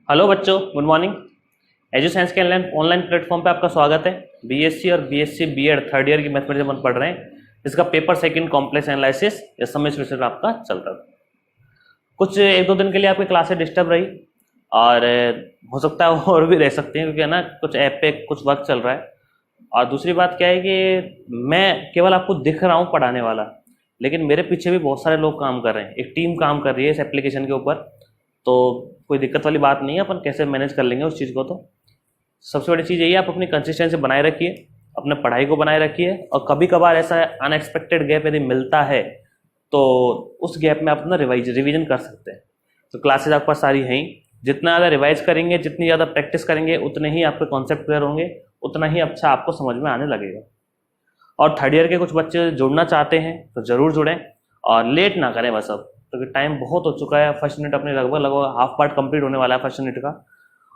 Hello बच्चों, good morning. Edu science के online platform पे आपका स्वागत है। बीएससी और बीएससी बीएड थर्ड ईयर की मैथमेटिक्स अपन पढ़ रहे हैं। इसका पेपर सेकंड कॉम्प्लेक्स एनालिसिस या समझ विषय आपका चल रहा था। कुछ एक दो दिन के लिए आपकी क्लासेस डिस्टर्ब रही और हो सकता है और भी रह सकती हैं, क्योंकि है ना कुछ ऐप पे कुछ वर्क चल रहा है। और दूसरी बात क्या है कि मैं केवल आपको दिख रहा हूँ पढ़ाने वाला, लेकिन मेरे पीछे भी बहुत सारे लोग काम कर रहे हैं, एक टीम काम कर रही है इस एप्लीकेशन के ऊपर। तो कोई दिक्कत वाली बात नहीं है, अपन कैसे मैनेज कर लेंगे उस चीज़ को। तो सबसे बड़ी चीज़ यही है, आप अपनी कंसिस्टेंसी बनाए रखिए, अपने पढ़ाई को बनाए रखिए, और कभी कभार ऐसा अनएक्सपेक्टेड गैप यदि मिलता है तो उस गैप में आप अपना रिवीजन कर सकते हैं। तो क्लासेज आपके पास सारी हैं ही, जितना ज़्यादा रिवाइज करेंगे, जितनी ज़्यादा प्रैक्टिस करेंगे, उतने ही आपके कॉन्सेप्ट क्लियर होंगे, उतना ही अच्छा आपको समझ में आने लगेगा। और थर्ड ईयर के कुछ बच्चे जुड़ना चाहते हैं तो ज़रूर जुड़ें और लेट ना करें बस अब, क्योंकि टाइम बहुत हो चुका है। फर्स्ट यूनिट अपने लगभग हाफ पार्ट कंप्लीट होने वाला है फर्स्ट यूनिट का,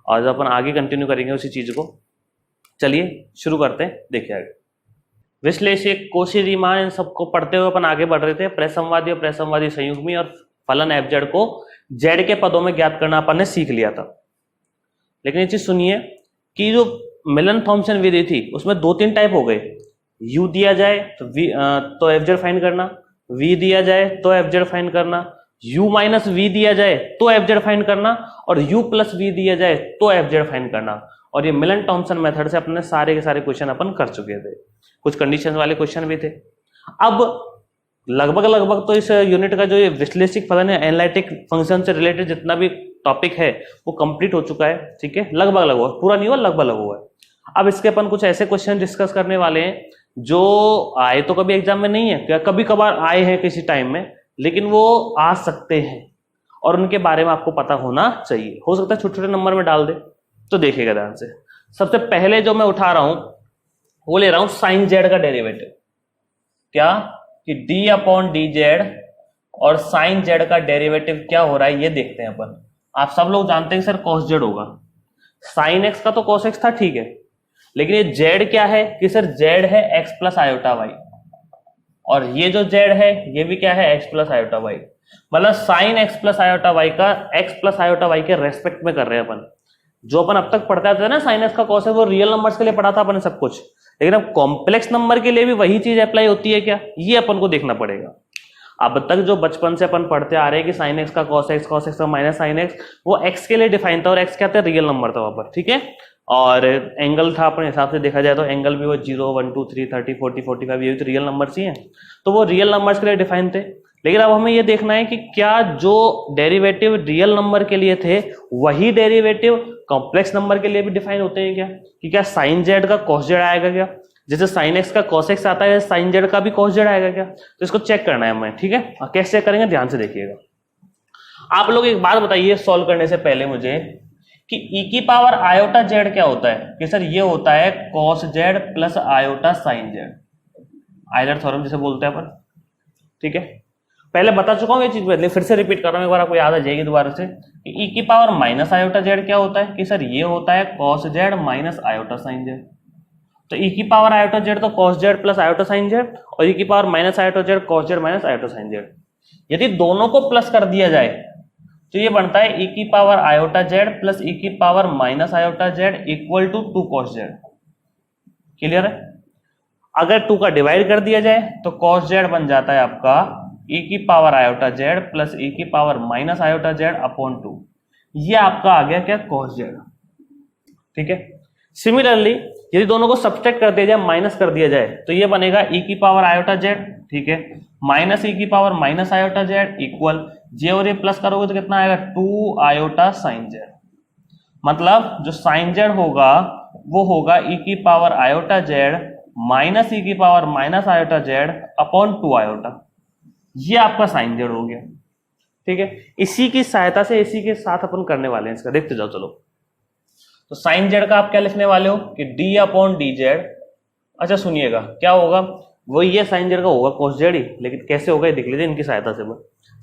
और जब अपन आगे कंटिन्यू करेंगे उसी चीज़ को। चलिए शुरू करते हैं। देखिए आगे विश्लेषक, कोशी, रीमान, इन सबको पढ़ते हुए अपन आगे बढ़ रहे थे। प्रसमवादी और प्रसमवादी संयुग्मी और फलन एफजेड को जेड के पदों में ज्ञात करना अपन ने सीख लिया था। लेकिन ये चीज सुनिए कि जो मिलन थॉम्सन विधि थी उसमें दो तीन टाइप हो गए। यू दिया जाए तो एफजेड फाइंड करना, वी दिया जाए तो एफजेड फाइंड करना, u माइनस वी दिया जाए तो एफजेड फाइंड करना, और u प्लस वी दिया जाए तो एफजेड फाइंड करना। और ये मिलन थॉम्सन मेथड से अपने सारे के सारे क्वेश्चन अपन कर चुके थे। कुछ कंडीशन वाले क्वेश्चन भी थे। अब लगभग तो इस यूनिट का जो ये विश्लेषिक फलन है, एनालिटिक फंक्शन से रिलेटेड जितना भी टॉपिक है वो कंप्लीट हो चुका है। ठीक है, लगभग पूरा नहीं हुआ, लगभग हुआ है। अब इसके अपन कुछ ऐसे क्वेश्चन डिस्कस करने वाले हैं जो आए तो कभी एग्जाम में नहीं है, क्या कभी कभार आए हैं किसी टाइम में, लेकिन वो आ सकते हैं और उनके बारे में आपको पता होना चाहिए। हो सकता है छोटे छोटे नंबर में डाल दे, तो देखिएगा ध्यान से। सबसे पहले जो मैं उठा रहा हूं वो ले रहा हूं साइन जेड का डेरिवेटिव। क्या कि डी अपॉन डी जेड और साइन जेड का डेरिवेटिव क्या हो रहा है ये देखते हैं अपन। आप सब लोग जानते हैं सर कॉस जेड होगा, साइन एक्स का तो कॉस एक्स था, ठीक है, लेकिन ये जेड क्या है कि सर जेड है एक्स प्लस आयोटा वाई, और ये जो जेड है ये भी क्या है एक्स प्लस आयोटा वाई। मतलब sine X plus iota Y का एक्स प्लस आयोटा वाई के रेस्पेक्ट में कर रहे हैं अपन। जो अपन अब तक पढ़ते थे ना साइन एक्स का कॉस है, वो रियल नंबर्स के लिए पढ़ा था अपन सब कुछ, लेकिन अब कॉम्प्लेक्स नंबर के लिए भी वही चीज अप्लाई होती है क्या, ये अपन को देखना पड़ेगा। अब तक जो बचपन से अपन पढ़ते आ रहे हैं कि साइन एक्स का कॉस एक्स का माइनस साइन एक्स, वो एक्स के लिए डिफाइन था और एक्स क्या था, रियल नंबर था वहां पर। ठीक है, और एंगल था अपने हिसाब से देखा जाए तो एंगल भी वो 0 1 2 3 30 40 45 ये भी तो रियल नंबर्स ही हैं, तो वो रियल नंबर्स के लिए डिफाइन थे। लेकिन अब हमें ये देखना है कि क्या जो डेरिवेटिव रियल नंबर के लिए थे वही डेरिवेटिव कॉम्प्लेक्स नंबर के लिए भी डिफाइन होते हैं क्या, कि क्या साइन जेड का कॉस जेड आएगा क्या, जैसे साइन एक्स का कॉस एक्स आता है साइन जेड का भी कॉस जेड आएगा क्या। तो इसको चेक करना है हमें। ठीक है, कैसे चेक करेंगे ध्यान से देखिएगा। आप लोग एक बात बताइए सॉल्व करने से पहले मुझे कि e की पावर आयोटा जेड क्या होता है, कि सर ये होता है cos Z plus iota sine Z, Euler theorem जिसे बोलते हैं अपन। ठीक है, पहले बता चुका हूं ये चीज, लेकिन फिर से रिपीट कर रहा हूं, एक बार आपको याद आ जाएगी दोबारा से कि e की पावर माइनस आयोटा जेड क्या होता है, कि सर ये होता है cos Z minus iota sine Z. तो e की पावर आयोटा जेड तो cos Z plus iota sine Z, और e की power minus iota Z cos Z minus iota sine Z. यदि दोनों को प्लस कर दिया जाए तो ये बनता है e की power iota z plus e की power minus iota Z equal to 2 cos z. Clear है। अगर 2 का डिवाइड कर दिया जाए तो कॉस जेड बन जाता है आपका e की power iota z plus e की power minus iota Z upon 2, ये आपका आ गया क्या कॉस जेड। ठीक है, सिमिलरली यदि दोनों को सब्सट्रैक्ट कर दिया जाए, माइनस कर दिया जाए, तो ये बनेगा e की पावर आयोटा जेड, ठीक है, माइनस e की power minus iota Z equal J और ये प्लस करोगे तो कितना आएगा 2 आयोटा साइन जेड। मतलब जो साइन जेड होगा वो होगा e की power iota Z minus e की power minus iota Z upon 2 iota, ये आपका साइन जेड हो गया। ठीक है, इसी की सहायता से इसी के साथ अपन करने वाले हैं इसका, देखते जाओ। चलो, तो साइन जेड का आप क्या लिखने वाले हो कि डी अपॉन डी जेड। अच्छा सुनिएगा क्या होगा, वो ये साइन जेड का होगा कॉस जेड ही, लेकिन कैसे होगा ये देख लीजिए इनकी सहायता से।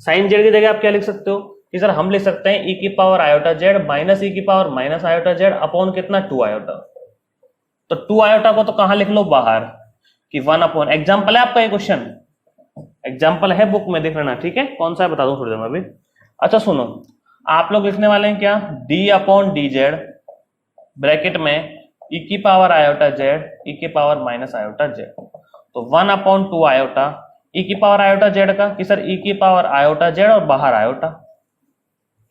साइन जेड की जगह आप क्या लिख सकते हो कि सर हम लिख सकते हैं e की power iota Z minus e की power minus iota Z upon कितना 2 आयोटा। तो 2 आयोटा को तो कहां लिख लो बाहर, कि 1 अपॉन, एग्जाम्पल है आपका ये क्वेश्चन, एग्जाम्पल है बुक में देख लेना। ठीक है, कौन सा है बता दूं थोड़ी देर में अभी। अच्छा सुनो, आप लोग लिखने वाले हैं क्या, D upon D Z bracket में ई की पावर आयोटा जेड ई की पावर माइनस आयोटा जेड, तो 1/2 आयोटा ई की पावर आयोटा जेड का कि सर ई की पावर आयोटा जेड और बाहर आयोटा,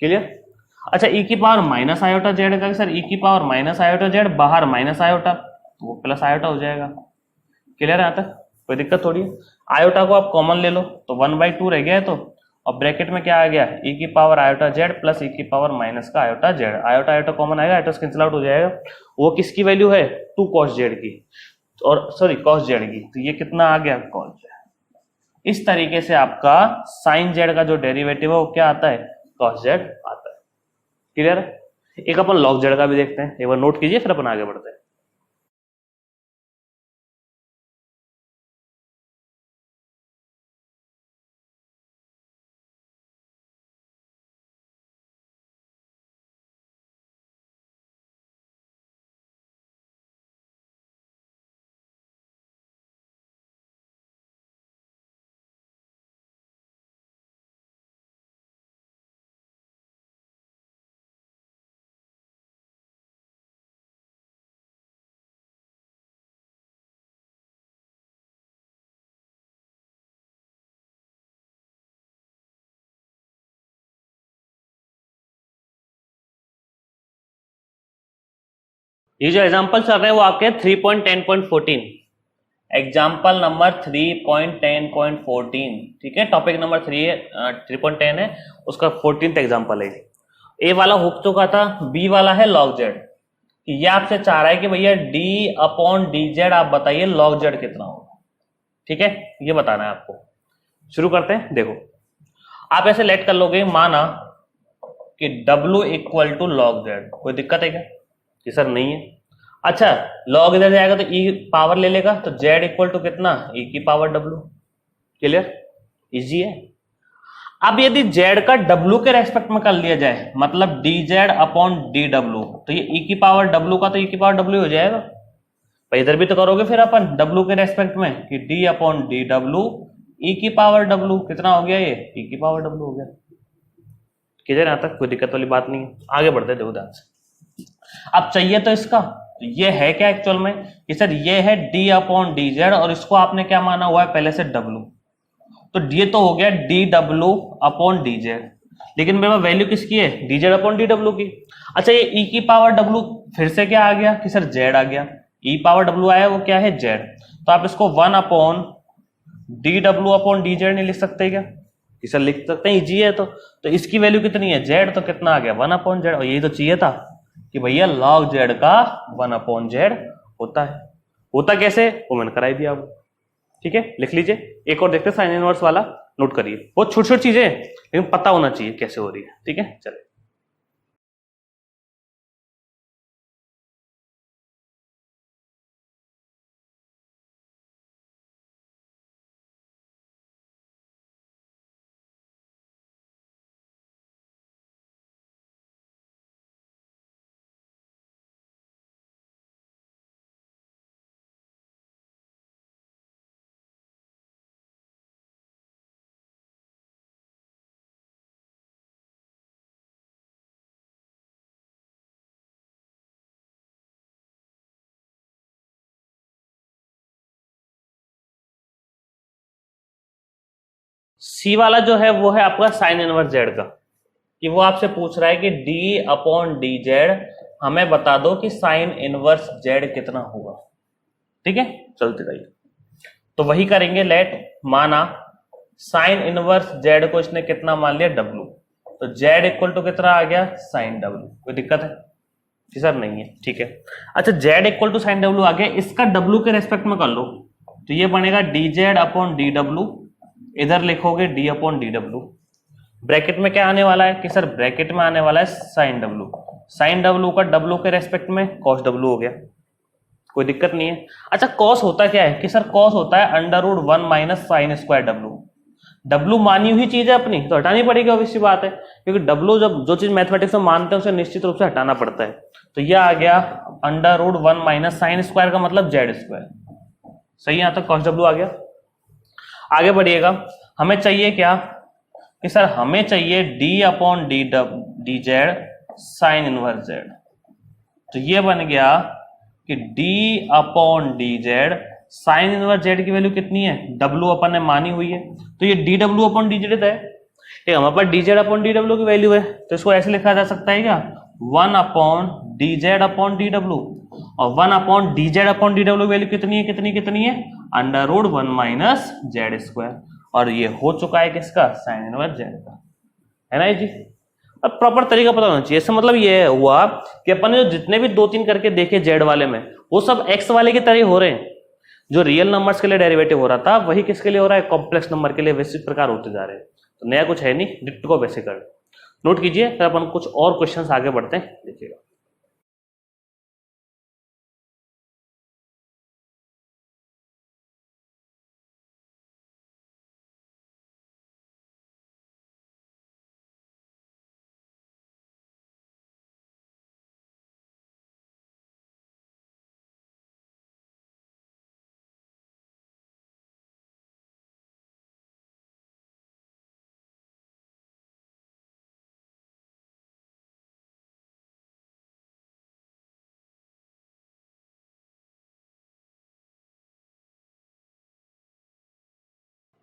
क्लियर। अच्छा ई की पावर माइनस आयोटा जेड का कि सर ई की पावर माइनस आयोटा जेड बाहर माइनस आयोटा, तो वो प्लस आयोटा हो जाएगा, क्लियर है यहाँ तक, कोई दिक्कत थोड़ी है। आयोटा को आप कॉमन ले लो तो 1/2 रह गया है, तो और ब्रैकेट में क्या आ गया, ई की पावर आयोटा जेड प्लस ई की पावर माइनस का iota Z, iota iota common आएगा, आयोटा कैंसिल आउट हो जाएगा, वो किसकी वैल्यू है 2 cos जेड की, और सॉरी cos जेड की, तो ये कितना आ गया cos जेड। इस तरीके से आपका साइन जेड का जो डेरिवेटिव है वो क्या आता है, cos जेड आता है, क्लियर है। एक अपन log जेड का भी देखते हैं, एक बार नोट कीजिए फिर अपन आगे बढ़ते हैं। ये जो एग्जांपल चल रहे हैं वो आपके 3.10.14 एग्जाम्पल नंबर 3.10.14, ठीक है, टॉपिक नंबर 3.10 है, उसका 14th एग्जाम्पल है। ए वाला हो चुका था, बी वाला है log जेड, ये आपसे चाह रहा है कि भैया डी अपॉन डी जेड आप बताइए log जेड कितना होगा, ठीक है, ये बताना है आपको। शुरू करते हैं, देखो आप ऐसे लेट कर लोगे, माना कि W equal to log z, कोई दिक्कत है क्या, कि सर नहीं है। अच्छा log इधर जाएगा तो e पावर ले लेगा, तो z इक्वल टू कितना, e की पावर w, क्लियर, इजी है। अब यदि z का w के रेस्पेक्ट में कर लिया जाए, मतलब dz अपॉन dw, तो ये e की पावर w का तो e की पावर w हो जाएगा। भाई इधर भी तो करोगे फिर अपन w के रेस्पेक्ट में कि d अपॉन dw e की पावर w, कितना हो गया ये e की पावर w हो गया, क्लियर, यहां तक कोई दिक्कत वाली बात नहीं है। आगे बढ़ते देखो ध्यान से। अब चाहिए तो इसका, तो ये है क्या एक्चुअल में कि सर ये है d अपॉन डी जेड और इसको आपने क्या माना हुआ है पहले से w, तो ये तो हो गया dw अपॉन डी जेड, लेकिन मेरे पास वैल्यू किसकी है, D Z upon D W की। अच्छा ये e की पावर w फिर से क्या आ गया कि सर z आ गया, e पावर w आया वो क्या है z, तो आप इसको 1 upon D W upon D Z नहीं लिख सकते क्या, कि सर लिख सकते हैं, इजी है। तो इसकी वैल्यू कितनी है z, तो कितना आ गया 1 अपॉन जेड, और यही तो चाहिए था कि भैया log z का 1 अपॉन जेड होता है। होता कैसे वो मैंने कराई दिया आपको, ठीक है, लिख लीजिए। एक और देखते हैं साइन इनवर्स वाला, नोट करिए, बहुत छोटी छोटी चीजें लेकिन पता होना चाहिए कैसे हो रही है, ठीक है, चलिए। सी वाला जो है वो है आपका साइन इनवर्स जेड का, कि वो आपसे पूछ रहा है कि डी अपॉन डी जेड हमें बता दो कि साइन इनवर्स जेड कितना होगा, ठीक है, चलते रहिए। तो वही करेंगे, लेट माना साइन इनवर्स जेड को इसने कितना मान लिया w, तो z इक्वल टू कितना आ गया साइन w, कोई दिक्कत है जी सर नहीं है, ठीक है। अच्छा z equal to sine w आ गया, इसका w के रेस्पेक्ट में कर लो, तो ये बनेगा dz अपॉन dw, इधर लिखोगे d अपॉन dw, ब्रैकेट में क्या आने वाला है कि सर ब्रैकेट में आने वाला है साइन w, साइन w का w के रेस्पेक्ट में cos w हो गया, कोई दिक्कत नहीं है। अच्छा cos होता क्या है कि सर cos होता है √1 minus sine square w, w मानी हुई चीज है अपनी तो हटानी पड़ेगी, ऑब्वियस सी बात है, क्योंकि w जब जो चीज मैथमेटिक्स में मानते हैं उसे निश्चित रूप से हटाना पड़ता है। तो यह आ गया √1 माइनस साइन स्क्वायर का मतलब जेड स्क्वायर, सही, यहां तक cos w आ गया। आगे बढ़िएगा, हमें चाहिए क्या कि सर हमें चाहिए d upon D Z sine inverse Z. तो ये बन गया कि D upon D Z sine inverse Z की वैल्यू कितनी है, डब्ल्यू अपन ने मानी हुई है, तो ये D W upon D Z है। हमारे पास D Z upon D W की वैल्यू है, तो इसको ऐसे लिखा जा सकता है क्या, 1 upon D Z upon D डब्ल्यू, और 1 upon D Z upon D डब्ल्यू वैल्यू कितनी है, कितनी है, under root 1 minus z square. और ये हो चुका है किसका, साइन इनवर्स जेड का, है ना जी। अब प्रॉपर तरीका पता होना चाहिए। इसका मतलब ये हुआ कि अपन ने जो जितने भी 2-3 करके देखे जेड वाले में, वो सब एक्स वाले की तरह हो रहे हैं। जो रियल नंबर्स के लिए डेरिवेटिव हो रहा था वही किसके लिए हो रहा है, कॉम्प्लेक्स नंबर के लिए, वैसे प्रकार होते जा रहे हैं। तो नया कुछ है नहीं, डिक्ट को वैसे कर नोट कीजिए। फिर अपन कुछ और क्वेश्चंस आगे बढ़ते हैं, देखिएगा।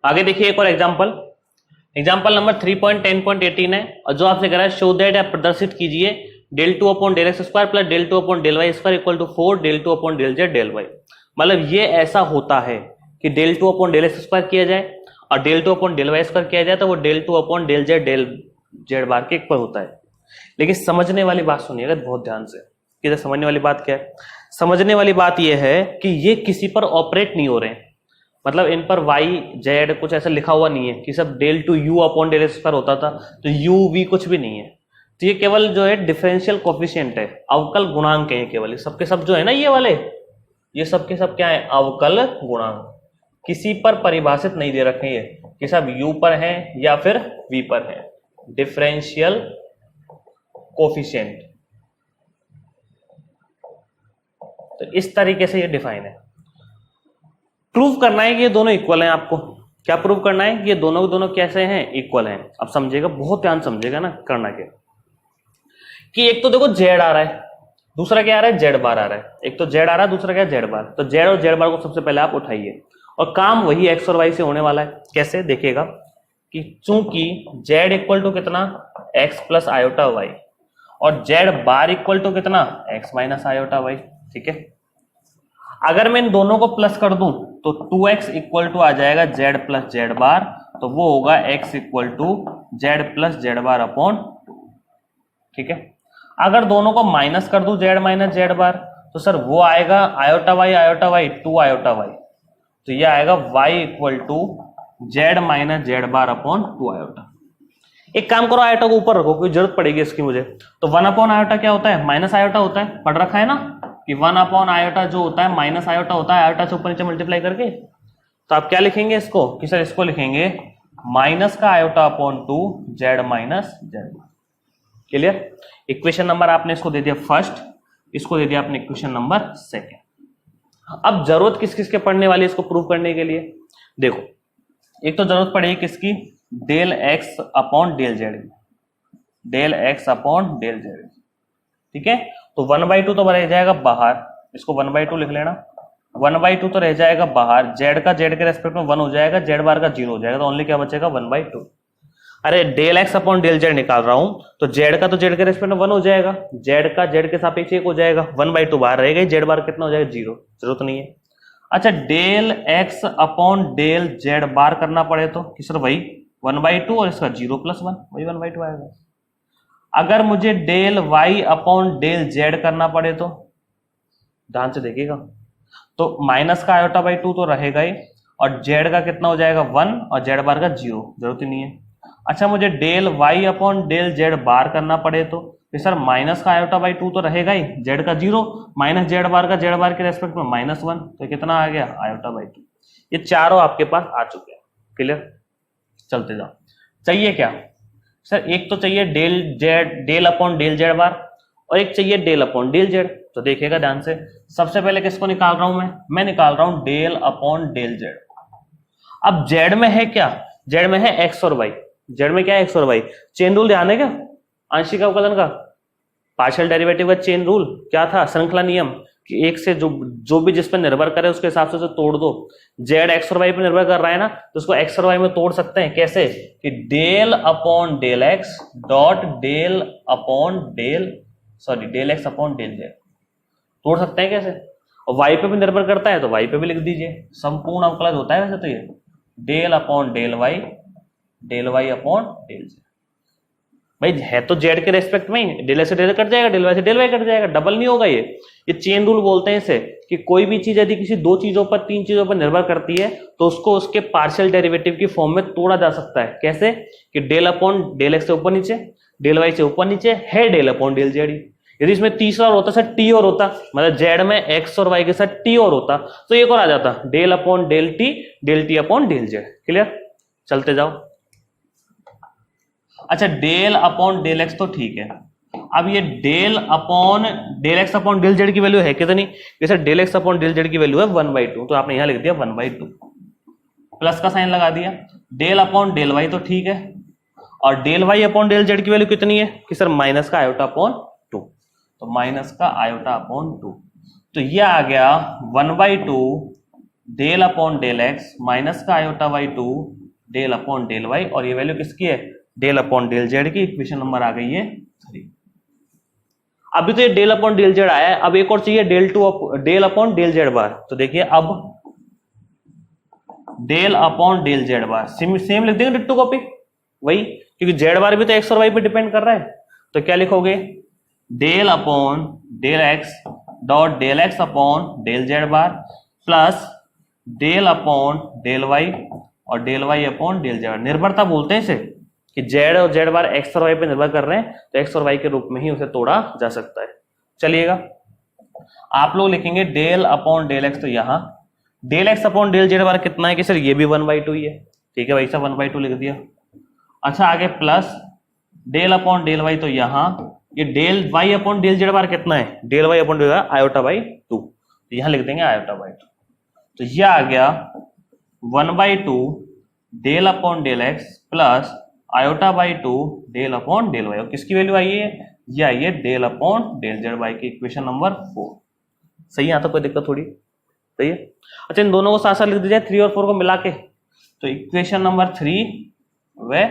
आगे देखिए एक और एग्जाम्पल नंबर 3.10.18 है, और जो आपसे कह रहा है शो दैट, आप प्रदर्शित कीजिए del two upon del x square plus del two upon del Y square equal to 4 del two upon del Z del Y. मतलब ये ऐसा होता है कि del two upon del x square किया जाए और del two upon del Y square किया जाए, तो वो del two upon del Z bar के इक्वल होता है। लेकिन समझने वाली बात सुनिएगा बहुत ध्यान से, कि समझने वाली बात क्या है। समझने वाली बात यह है कि ये किसी पर ऑपरेट नहीं हो रहे हैं, मतलब इन पर वाई जेड कुछ ऐसा लिखा हुआ नहीं है कि सब del two u upon del x पर होता था, तो यू वी कुछ भी नहीं है। तो ये केवल जो है डिफरेंशियल कोफिशिएंट है, अवकल गुणांक है केवल। सबके सब जो है ना ये वाले, ये सबके सब क्या है, अवकल गुणांक। किसी पर परिभाषित नहीं दे रखे ये कि सब यू पर है या फिर वी पर है, डिफरेंशियल कोफिशिएंट। तो इस तरीके से ये डिफाइन है। प्रूव करना है कि ये दोनों इक्वल हैं। आपको क्या प्रूव करना है कि ये दोनों कैसे हैं, इक्वल हैं। अब समझिएगा, बहुत ध्यान समझिएगा ना करना के, कि एक तो देखो जेड आ रहा है, दूसरा क्या आ रहा है, जेड बार आ रहा है। एक तो जेड आ रहा है, दूसरा क्या, जेड बार। तो जेड और जेड बार को सबसे पहले आप उठाइए, और काम वही एक्स और वाई से होने वाला है। कैसे देखिएगा कि चूंकि जेड इक्वल टू कितना, एक्स प्लस आयोटा वाई, और जेड बार इक्वल टू कितना, एक्स माइनस आयोटा वाई। ठीक है, अगर मैं इन दोनों को प्लस कर दूं तो 2x इक्वल टू आ जाएगा जेड प्लस जेड बार, तो वो होगा x equal to z plus z bar upon 2। ठीक है, अगर दोनों को माइनस कर दूं जेड माइनस जेड बार, तो सर वो आएगा आयोटा वाई 2 आयोटा वाई, तो ये आएगा y equal to z minus z bar upon 2 iota. एक काम करो, आयोटा को ऊपर रखो, कोई जरूरत पड़ेगी इसकी मुझे। तो 1 अपॉन आयोटा क्या होता है, माइनस आयोटा होता है, पढ़ रखा है ना कि 1 अपॉन आयोटा जो होता है माइनस आयोटा होता है, आयोटा से ऊपर नीचे मल्टीप्लाई करके। तो आप क्या लिखेंगे इसको, कि सर इसको लिखेंगे माइनस का iota upon 2 Z minus Z. Clear. Equation number आपने इसको दे दिया फर्स्ट, इसको दे दिया आपने इक्वेशन नंबर सेकेंड। अब जरूरत किस किस के पढ़ने वाली है इसको प्रूव करने के लिए, देखो एक तो जरूरत पड़ेगी किसकी, del x upon del Z, del x upon del z. ठीक है, तो 1/2 तो रह जाएगा बाहर, इसको 1/2 लिख लेना। 1/2 तो रह जाएगा बाहर, जेड का जेड के रेस्पेक्ट में 1 हो जाएगा, जेड बार का 0 हो जाएगा, तो ओनली क्या बचेगा 1/2। अरे del x upon del z निकाल रहा हूं, तो जेड का तो जेड के रेस्पेक्ट में 1 हो जाएगा, जेड का जेड के सापेक्ष 1 हो जाएगा, 1/2 बाहर रहेगा, जेड बार कितना हो जाएगा 0, जरूरत नहीं है। अच्छा del x upon del Z bar करना पड़े तो कि सर वही 1/2 और इसका 0 + 1 वही 1/2 आएगा। अगर मुझे del Y upon del z करना पड़े तो ध्यान से देखिएगा, तो माइनस का आयोटा बाई 2 तो रहेगा ही, और जेड का कितना हो जाएगा 1 और जेड बार का 0, जरूरत ही नहीं है। अच्छा मुझे del Y upon del Z bar करना पड़े तो सर माइनस का आयोटा बाई 2 तो रहेगा ही, जेड का 0 माइनस जेड बार का जेड बार के रेस्पेक्ट में -1, तो कितना आ गया आयोटा बाई 2। ये चारों आपके पास आ चुके हैं। क्लियर, चलते जाओ। चाहिए क्या सर, एक तो चाहिए डेल अपॉन डेल जेड बार, और एक चाहिए डेल अपॉन डेल जेड। तो देखिएगा ध्यान से, सबसे पहले किसको निकाल रहा हूं मैं निकाल रहा हूं डेल अपॉन डेल जेड। अब जेड में है क्या, जेड में है एक्स और वाई, जेड में क्या है एक्स और वाई, चेन रूल ध्यान है क्या, आंशिक अवकलन का पार्शियल डेरिवेटिव का चेन रूल क्या था, श्रृंखला नियम, कि एक से जो भी जिस पर निर्भर करे उसके हिसाब से उसे तोड़ दो। जेड एक्स और वाई पर निर्भर कर रहा है ना, तो उसको एक्स और वाई में तोड़ सकते हैं। कैसे, कि del upon del x dot del upon del x upon del z, तोड़ सकते हैं कैसे। और वाई पे भी निर्भर करता है तो वाई पे भी लिख दीजिए, संपूर्ण अवकलज होता है वैसे तो ये del upon del Y upon del z. भाई है तो जेड के रेस्पेक्ट में ही, डेल से डेल कट जाएगा, डेल वाई से डेल वाई कट जाएगा, डबल नहीं होगा ये चेन रूल बोलते हैं इसे, कि कोई भी चीज यदि किसी दो चीजों पर तीन चीजों पर निर्भर करती है तो उसको उसके पार्शियल डेरिवेटिव की फॉर्म में तोड़ा जा सकता है। कैसे, कि डेल अपॉन डेल एक्स से ऊपर नीचे, डेल वाई से ऊपर नीचे है डेल अपॉन डेल जेड। यदि इसमें तीसरा और होता सर टी और होता, मतलब जेड में एक्स और वाई के साथ टी और होता तो एक और आ जाता, del upon del T upon del z. Clear, चलते जाओ। अच्छा, डेल अपॉन डेल एक्स तो ठीक है, अब ये del upon del x upon del Z की वैल्यू है कितनी, जैसे del x upon del Z की वैल्यू है 1/2, तो आपने यहां लिख दिया 1/2, प्लस का साइन लगा दिया। डेल अपॉन डेल वाई तो ठीक है, और del Y upon del Z की वैल्यू कितनी है, कि सर माइनस का आयोटा अपॉन 2, तो माइनस का आयोटा अपॉन 2, तो ये आ गया 1/2 del upon del x minus का iota by 2 del upon del Y, और ये वैल्यू किसकी है, डेल अपॉन डेल जेड की। इक्वेशन नंबर आ गई है 3। अभी तो ये डेल अपॉन डेल जेड आया है, अब एक और चाहिए del upon del Z bar, तो देखिए अब डेल अपॉन डेल जेड बार सेम लिख देंगे, डिट्टो कॉपी वही, क्योंकि जेड बार भी तो एक्स और वाई पे डिपेंड कर रहा है। तो क्या लिखोगे, del upon del x dot del x upon del Z bar plus del upon del Y और del Y upon del z. निर्भरता बोलते हैं इसे, कि जेड और जेड बार एक्स और वाई पे निर्भर कर रहे हैं तो एक्स और वाई के रूप में ही उसे तोड़ा जा सकता है। चलिएगा, आप लोग लिखेंगे डेल अपॉन डेल एक्स, तो यहां del x upon del Z bar कितना है, कि सर ये भी 1/2 ही है, ठीक है भाई साहब 1/2 लिख दिया। अच्छा, आगे plus del upon del y, तो यहां ये del Y upon del Z bar कितना है, del Y upon del iota by 2, तो यहां लिख देंगे आयोटा बाई 2, तो यह आ गया 1/2 del upon del x plus iota by 2 del upon del Y, और किसकी वैल्यू आई है, ये आई है del upon del z y की। इक्वेशन नंबर 4 सही है, यहाँ तो कोई दिक्कत थोड़ी, सही है। अच्छा, इन दोनों को साथ साथ लिख दीजिए 3 और 4 को मिला के, तो इक्वेशन नंबर 3 व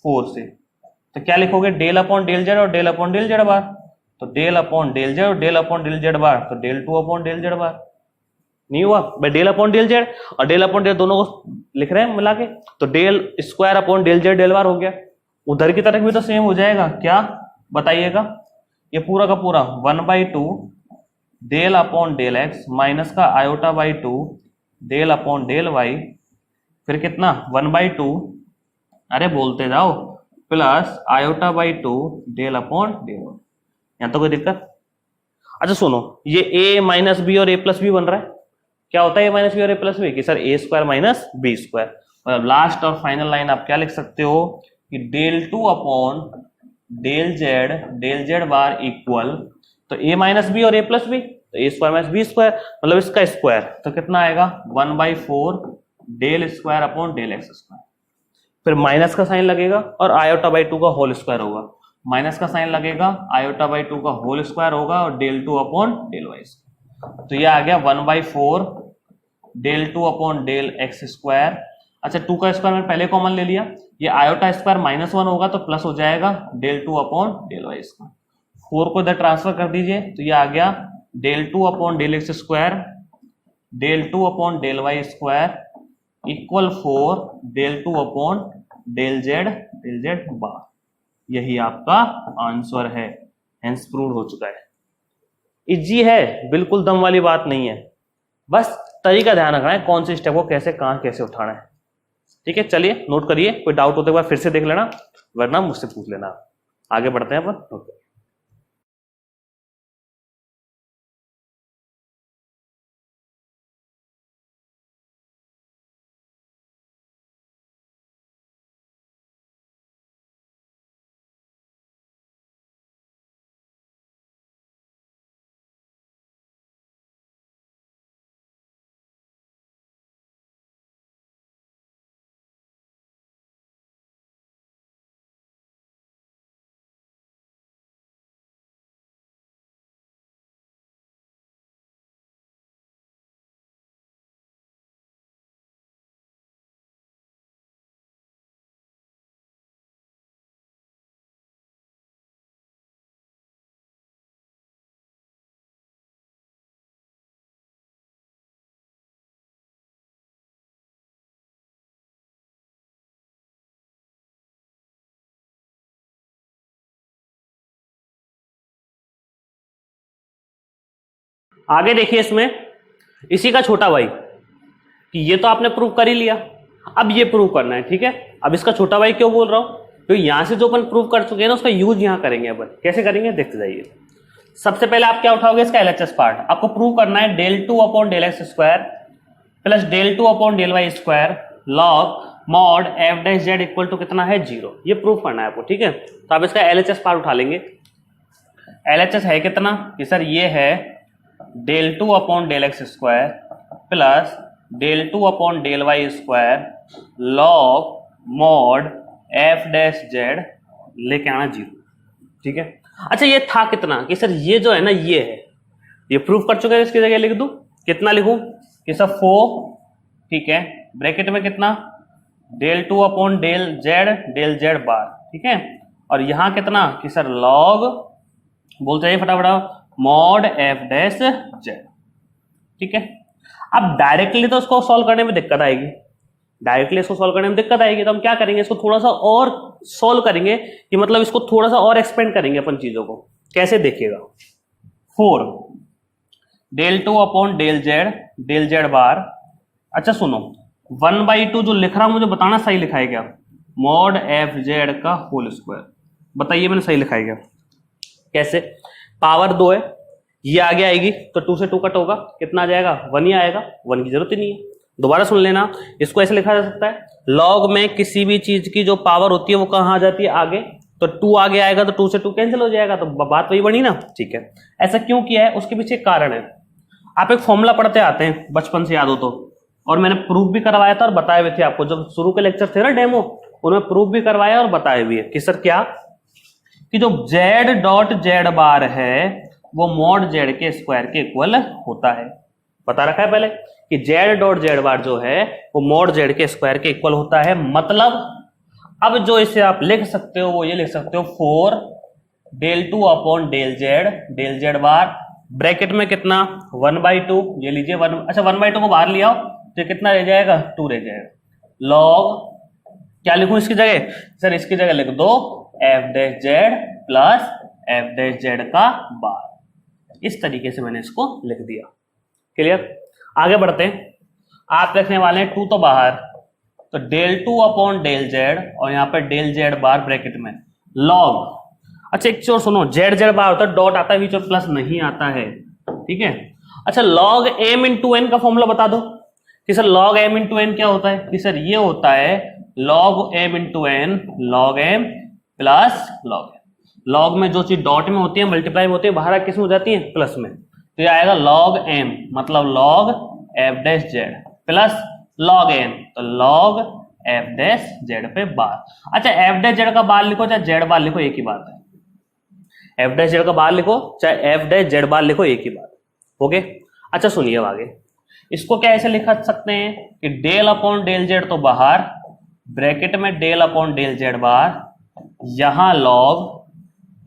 4 से तो क्या लिखोगे, डेल अपॉन डेल जेड और del upon del Z bar, तो डेल अपॉन डेल जेड और del upon del Z bar, तो del 2 upon del Z bar. नहीं हुआ भाई, डेल अपॉन डेल जेड और डेल अपॉन डेल दोनों को लिख रहे हैं मिला के, तो del square upon del Z del bar हो गया। उधर की तरफ भी तो सेम हो जाएगा, क्या बताइएगा, ये पूरा का पूरा 1/2 del upon del x minus का iota by 2 del upon del y, फिर कितना 1/2, अरे बोलते जाओ, plus iota by 2 del upon del y. यहां तो कोई दिक्कत। अच्छा सुनो, ये a माइनस बी और a प्लस बी बन रहा है, क्या होता है a माइनस बी और a प्लस बी, कि sir a square minus B square, मतलब लास्ट और फाइनल लाइन आप क्या लिख सकते हो, कि del 2 upon del Z bar equal, तो a माइनस बी और a प्लस बी, तो a square minus B square, मतलब इसका स्क्वायर, तो कितना आएगा 1/4 del square upon del x square, फिर माइनस का साइन लगेगा और आयोटा बाई 2 का होल स्क्वायर होगा, माइनस का साइन लगेगा, आयोटा बाई 2 का होल स्क्वायर होगा और डेल 2 अपॉन डेल वाई, तो ये आ गया 1/4 del 2 upon del x square. अच्छा, 2 का स्क्वायर मैंने पहले कॉमन ले लिया, ये आयोटा स्क्वायर -1 होगा तो प्लस हो जाएगा del 2 upon del Y square, 4 को इधर ट्रांसफर कर दीजिए, तो ये आ गया del 2 upon del x square del 2 upon del Y square equal 4 del 2 upon del Z bar. यही आपका आंसर है, हेंस प्रूव्ड हो चुका है। इजी है, बिल्कुल दम वाली बात नहीं है, बस तरीका ध्यान रखना है कौन से स्टेप को कैसे कहां कैसे उठाना है। ठीक है, चलिए नोट करिए, कोई डाउट होते हुए फिर से देख लेना, वरना मुझसे पूछ लेना। आगे बढ़ते हैं अपन। ओके। आगे देखिए इसमें इसी का छोटा भाई, कि ये तो आपने प्रूव कर ही लिया, अब ये प्रूव करना है, ठीक है। अब इसका छोटा भाई क्यों बोल रहा हूं, तो यहां से जो अपन प्रूव कर चुके हैं ना उसका यूज यहां करेंगे। अपन कैसे करेंगे देखते जाइए। सबसे पहले आप क्या उठाओगे, इसका एलएचएस पार्ट। आपको प्रूव करना है del 2 upon del x square plus del 2 upon del y square log mod f dash z equal to कितना है 0, ये प्रूव करना है आपको, ठीक है। तो आप इसका एलएचएस पार्ट उठा लेंगे। एलएचएस है कितना कि सर ये है del 2 upon del x square plus del 2 upon del y square log mod f dash Z लेके आना 0, ठीक है। अच्छा ये था कितना कि सर ये जो है ना ये है, ये प्रूफ कर चुके हैं। इसकी जगह लिख दूं, कितना लिखूं कि सर 4, ठीक है, ब्रैकेट में कितना del 2 अपॉन del z बार, ठीक है। और यहां कितना कि सर लॉग बोलते हैं फटाफट मॉड एफ डैश जेड, ठीक है। अब डायरेक्टली तो उसको सॉल्व करने में दिक्कत आएगी, डायरेक्टली इसको सॉल्व करने में दिक्कत आएगी, तो हम क्या करेंगे, इसको थोड़ा सा और सॉल्व करेंगे, कि मतलब इसको थोड़ा सा और एक्सपेंड करेंगे अपन चीजों को। कैसे देखिएगा, 4 del 2 अपॉन del z बार। अच्छा सुनो, 1/2 जो लिख रहा हूं मुझे बताना सही लिखा है क्या, मॉड एफ जेड का होल स्क्वायर। बताइए मैंने सही लिखा है क्या। कैसे, पावर 2 है, ये आगे आएगी तो 2 से 2 कट होगा, कितना आ जाएगा 1 ही आएगा, 1 की जरूरत ही नहीं है। दोबारा सुन लेना, इसको ऐसे लिखा जा सकता है, लॉग में किसी भी चीज की जो पावर होती है वो कहां आ जाती है आगे, तो 2 आगे आएगा तो 2 से 2 कैंसिल हो जाएगा, तो बात वही बनी ना, ठीक है। ऐसा क्यों किया है, उसके पीछे कारण है। आप एक फॉर्मूला पढ़ते आते हैं बचपन से, याद हो तो, और मैंने प्रूफ भी करवाया था और बताए हुए थे आपको, जब शुरू के लेक्चर थे ना डेमो, उन्हें प्रूफ भी करवाया और बताए भी है कि सर क्या, कि जो z डॉट जेड बार है वो मॉड जेड के स्क्वायर के इक्वल होता है। बता रखा है पहले कि z डॉट जेड बार जो है वो मॉड जेड के स्क्वायर के इक्वल होता है। मतलब अब जो इसे आप लिख सकते हो वो ये लिख सकते हो 4 del 2 अपॉन del z बार, ब्रैकेट में कितना 1/2, ये लीजिए 1, अच्छा 1/2 को बाहर ले आओ तो कितना रह जाएगा 2 रह जाएगा, लॉग क्या लिखूं इसकी जगह, सर इसकी जगह लिख दो F dash z plus F dash Z का बार। इस तरीके से मैंने इसको लिख दिया। क्लियर, आगे बढ़ते हैं। आप लिखने वाले हैं 2 तो बाहर, तो del 2 अपॉन del z और यहाँ पे del z बार ब्रैकेट में लॉग, अच्छा एक चीज सुनो, z बार होता है डॉट आता है बीच में, प्लस नहीं आता है, ठीक है। अच्छा log m इंटू n का फॉर्मूला बता दो कि sir log m into n क्या होता है, कि सर ये होता है log m into n, log m plus log m। log में जो चीज डॉट में होती है मल्टीप्लाई में होती है, बाहर किस में हो जाती है प्लस में, तो ये आएगा log m मतलब log f dash z plus log n तो log f डैश जेड पे बार। अच्छा f डैश जेड का बार लिखो चाहे जेड बार लिखो एक ही बात है, f डैश जेड का बार लिखो चाहे f डैश जेड बार लिखो एक ही बात, ओके। अच्छा सुनिए अब आगे, इसको क्या ऐसे लिख सकते हैं कि डेल अपॉन डेल जेड तो बाहर, ब्रैकेट में del upon del Z bar, यहां log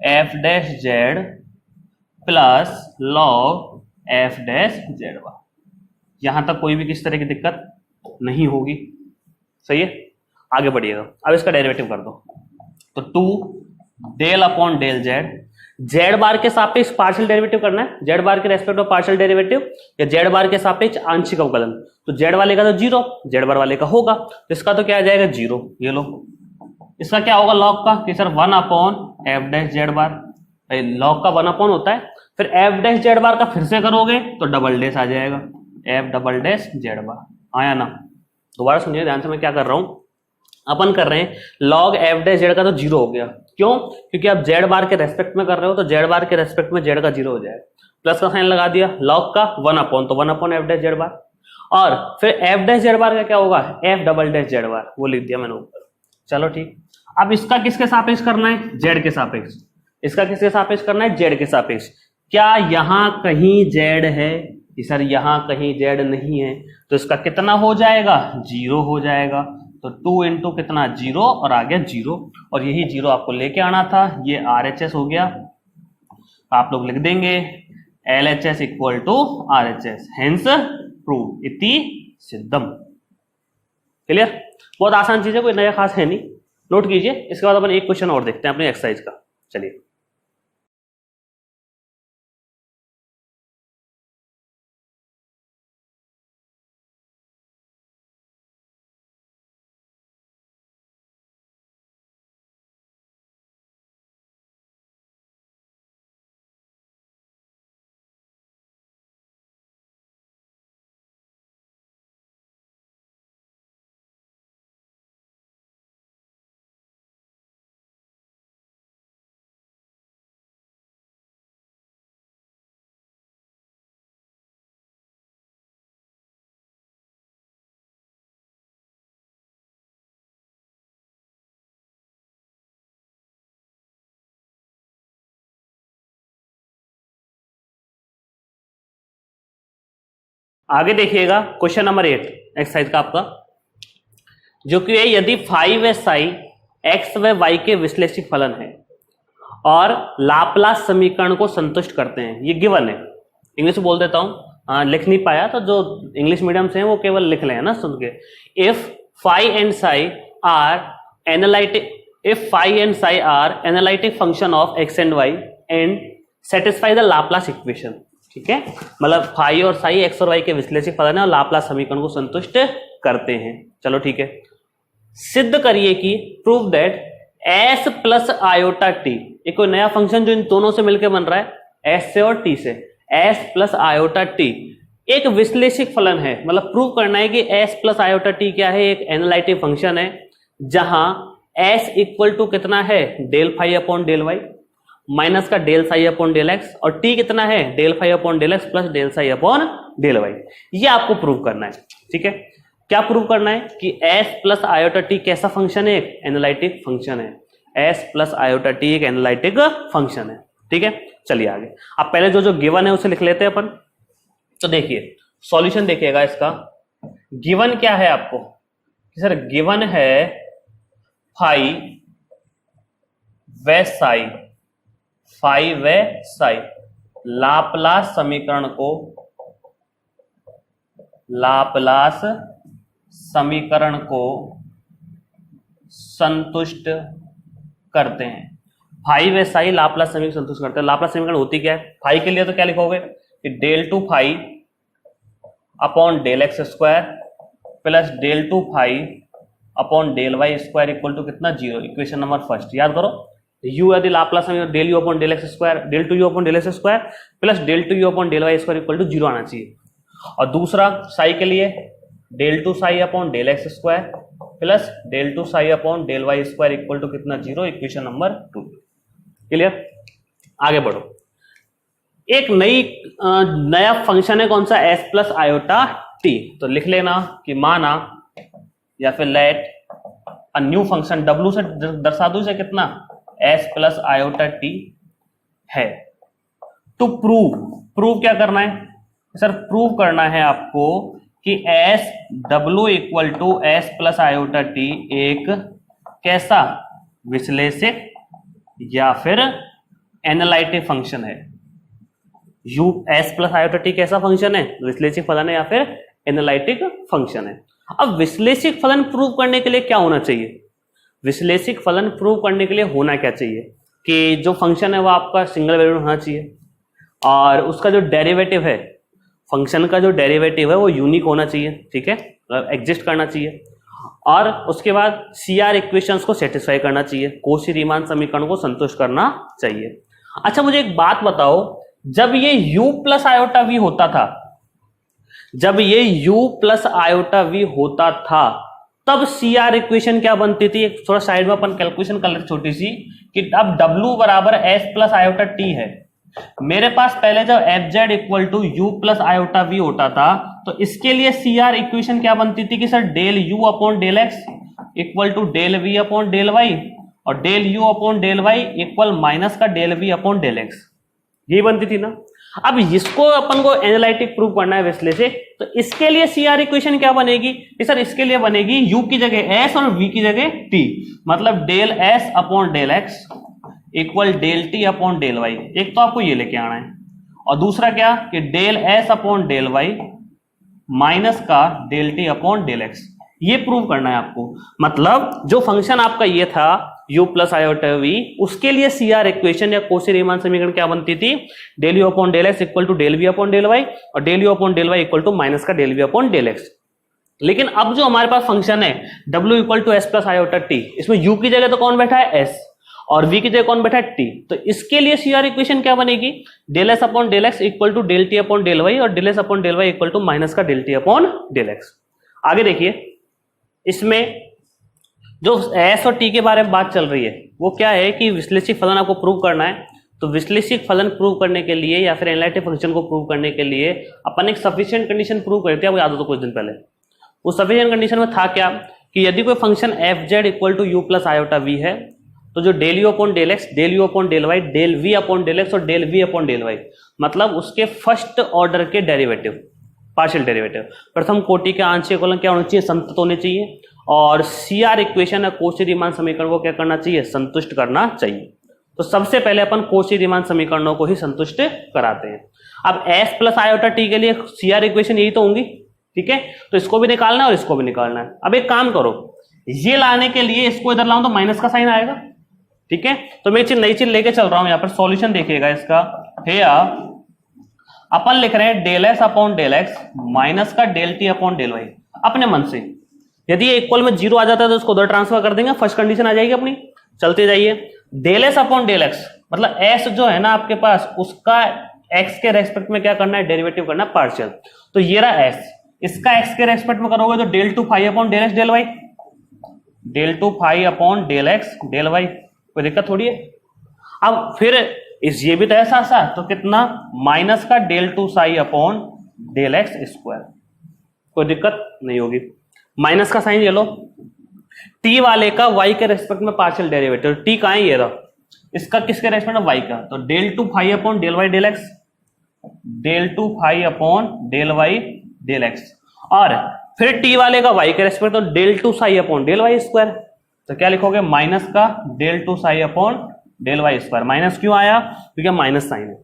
f dash z plus log f dash z bar. यहां तक कोई भी किस तरह की दिक्कत नहीं होगी, सही है। आगे बढ़िएगा, अब इसका डेरिवेटिव कर दो, तो 2 del upon del z, z bar के सापेक्ष पार्शियल डेरिवेटिव करना है, जेड बार के रेस्पेक्ट ऑफ पार्शियल डेरिवेटिव या जेड बार के सापेक्ष आंशिक अवकलन, तो जेड वाले का तो 0, जेड बार वाले का होगा, तो इसका तो क्या आ जाएगा 0। ये लो, इसका क्या होगा लॉग का, कि sir 1 upon F dash z bar, log का 1 अपॉन होता है, फिर एफ डैश जेड बार का फिर से करोगे तो डबल डैश आ जाएगा, एफ डबल डैश जेड बार, आया ना। दोबारा सुनिए ध्यान से, मैं क्या कर रहा हूं, अपन कर रहे हैं log f डैश जेड का तो 0 हो गया, क्यों, क्योंकि आप जेड बार के रेस्पेक्ट में कर रहे हो तो जेड बार के रेस्पेक्ट में जेड का 0 हो जाएगा, प्लस का साइन लगा दिया, log का 1 अपॉन, तो 1 अपॉन एफ डैश जेड बार, और फिर एफ डैश जेड बार का क्या होगा एफ डबल डैश जेड बार, वो लिख दिया मैंने ऊपर। चलो ठीक, अब इसका किसके सापेक्ष करना है, जेड के सापेक्ष, इसका किसके सापेक्ष करना है, जेड के सापेक्ष। क्या यहां कहीं जेड है, सर यहां कहीं जेड नहीं है, तो इसका कितना हो जाएगा 0 हो जाएगा, तो 2 इंटू कितना 0 और आ गया 0, और यही 0 आपको लेके आना था, ये RHS हो गया। आप लोग लिख देंगे LHS equal to RHS, hence prove इति सिद्धम। क्लियर, बहुत आसान चीज है, कोई नया खास है नहीं, नोट कीजिए। इसके बाद अपन एक क्वेश्चन और देखते हैं अपनी एक्सरसाइज का, चलिए। आगे देखिएगा क्वेश्चन नंबर 8 एक्सरसाइज का आपका, जो कि है यदि 5si x व y के विश्लेषिक फलन है और लाप्लास समीकरण को संतुष्ट करते हैं। ये गिवन है, इंग्लिश में बोल देता हूं, लिख नहीं पाया तो जो इंग्लिश मीडियम से हैं वो केवल लिख लें ना सुन के। If phi and psi are analytic function of x and y and satisfy the Laplace equation, ठीक है, मतलब फाई और साई एक्स और वाई के विश्लेषिक फलन है और लाप्लास समीकरण को संतुष्ट करते हैं। चलो ठीक है, सिद्ध करिए कि prove that s plus iota t, एक कोई नया फंक्शन जो इन दोनों से मिलकर बन रहा है, s से और t से, s प्लस आयोटा टी एक विश्लेषिक फलन है। मतलब प्रूव करना है कि s प्लस आयोटा टी क्या है, एक एनालिटिक फंक्शन है जहां s इक्वल टू कितना है, del phi upon del y minus का del psi upon del x, और t कितना है, del phi upon del x plus del psi upon del y. ये आपको प्रूव करना है, ठीक है। क्या प्रूव करना है कि s प्लस आयोटा टी कैसा फंक्शन है, एक एनालिटिक फंक्शन है। s प्लस आयोटा टी एक एनालिटिक फंक्शन है, ठीक है। चलिए आगे, अब पहले जो गिवन है उसे लिख लेते हैं अपन। तो देखिए सॉल्यूशन देखिएगा इसका। गिवन क्या है आपको, सर गिवन है फाई व साई, फाई व साई लाप्लास समीकरण को, लाप्लास समीकरण को संतुष्ट करते हैं। फाई व साई लाप्लास समीकरण संतुष्ट करते हैं। लाप्लास समीकरण होती क्या है, फाई के लिए तो क्या लिखोगे कि del two phi upon del x square plus del two phi upon del Y square equal to कितना, 0। इक्वेशन नंबर फर्स्ट याद करो, u यदि लाप्लास समीकरण del u upon del x square, del two u upon del x square plus del two u upon del Y square equal to 0 आना चाहिए। और दूसरा psi के लिए del two psi upon del x square plus del two psi upon del Y square equal to कितना, 0। Equation number 2। Clear, आगे बढ़ो। एक नया फंक्शन है, कौन सा, s प्लस आयोटा टी। तो लिख लेना कि माना या फिर let a new function, w से दर्शा दो इसे कितना, s प्लस आयोटा टी है। टू प्रूव क्या करना है सर, प्रूव करना है आपको कि s w equal to s plus iota t एक कैसा विश्लेषक या फिर एनालिटिक फंक्शन है। u s plus iota t कैसा फंक्शन है, विश्लेषिक फलन है या फिर एनालिटिक फंक्शन है। अब विश्लेषिक फलन प्रूव करने के लिए क्या होना चाहिए, विश्लेषिक फलन प्रूव करने के लिए होना क्या चाहिए कि जो फंक्शन है वो आपका सिंगल वैल्यूड होना चाहिए और उसका जो डेरिवेटिव है, फंक्शन का जो डेरिवेटिव है वो यूनिक होना चाहिए, ठीक है, एग्जिस्ट करना चाहिए। और उसके बाद CR इक्वेशंस को सेटिस्फाई करना चाहिए, कोशी-रीमान समीकरण को संतुष्ट करना चाहिए। अच्छा मुझे एक बात बताओ, जब ये u प्लस आयोटा वी होता था, जब ये u प्लस आयोटा वी होता था तब CR इक्वेशन क्या बनती थी, एक थोड़ा साइड में अपन कैलकुलेशन कर लेते छोटी सी, कि अब w बराबर s प्लस आयोटा टी है। मेरे पास पहले जब fz equal to u plus iota v होता था तो इसके लिए CR इक्वेशन क्या बनती थी कि sir del u upon del x equal to del v upon del Y और del u upon del y equal minus का del v upon del x, यही बनती थी ना। अब इसको अपन को एनालिटिक प्रूव करना है विश्लेषक, तो इसके लिए CR इक्वेशन क्या बनेगी कि सर इसके लिए बनेगी u की जगह s और v की जगह t, मतलब del s upon del x equal del t upon del y। एक तो आपको ये लेके आना है और दूसरा क्या कि del s upon del y minus का del t upon del x, ये प्रूव करना है आपको। मतलब जो फंक्शन आपका ये था u प्लस आयोटा v, उसके लिए CR इक्वेशन या कोशी-रीमान समीकरण क्या बनती थी, del u upon del x equal to del v upon del y और del u upon del y equal to minus का del v upon del x। लेकिन अब जो हमारे पास फंक्शन है w equal to s plus iota t, इसमें u की जगह तो कौन बैठा है, s, और v की जगह कौन बैठा है, t। तो इसके लिए CR इक्वेशन क्या बनेगी, del s upon del x equal to del t upon del y और del s upon del y equal to minus का del t upon del x। आगे देखिए, इसमें जो s और t के बारे में बात चल रही है वो क्या है कि विश्लेषिक फलन आपको प्रूव करना है। तो विश्लेषिक फलन प्रूव करने के लिए या फिर एनालिटिक फंक्शन को प्रूव करने के लिए अपन एक सफिशिएंट कंडीशन प्रूव करते हैं, आपको याद हो तो कुछ दिन पहले। उस सफिशिएंट कंडीशन में था क्या कि यदि कोई function fz equal to u plus iota v है तो जो del u upon del x, del u upon del y, del v upon del x और del v upon del y, मतलब उसके फर्स्ट ऑर्डर के डेरिवेटिव पार्शियल डेरिवेटिव। प्रथम कोटि के आंशिक अवकलन क्या होना चाहिए, संतत होने चाहिए, और सीआर इक्वेशन या कोशी-रीमान समीकरण को क्या करना चाहिए, संतुष्ट करना चाहिए। तो सबसे पहले अपन कोशी-रीमान समीकरणों को ही संतुष्ट कराते हैं। अब s प्लस आयोटा टी के लिए सीआर इक्वेशन यही तो होंगी, ठीक है, तो इसको भी निकालना है और इसको भी निकालना है। अब एक काम करो, ये लाने के लिए इसको इधर लाऊं तो माइनस का साइन आएगा, ठीक है, तो मैं नई चीज लेके चल रहा हूं। यहां पर सॉल्यूशन देखिएगा इसका, अपन लिख रहे हैं del S upon del x minus का del T upon del y अपने मन से। यदि ये इक्वल में जीरो आ जाता है तो इसको उधर ट्रांसफर कर देंगे, फर्स्ट कंडीशन आ जाएगी अपनी। चलते जाइए, del S upon del x मतलब एस जो है ना आपके पास, उसका एक्स के रेस्पेक्ट में क्या करना है, डेरिवेटिव करना है पार्शियल। तो ये रहा एस, इसका एक्स के रेस्पेक्ट में करोगे तो del two five upon del x del Y, del two five upon del x del y, कोई दिक्कत थोड़ी है। अब फिर इस ये भी तो है साथ साथ, तो कितना, माइनस का del two psi upon del x square, कोई दिक्कत नहीं होगी। माइनस का साइन ये लो, टी वाले का वाई के रेस्पेक्ट में पार्शियल डेरिवेटिव, टी कहां है, ये रहा, इसका किसके रेस्पेक्ट में, वाई का, तो del two five upon del Y del x, del two five upon del Y del x, और फिर टी वाले का वाई के रेस्पेक्ट तो del two psi upon del Y square. तो क्या लिखोगे, माइनस का del two psi upon del Y square. माइनस क्यों आया, क्योंकि माइनस साइन है।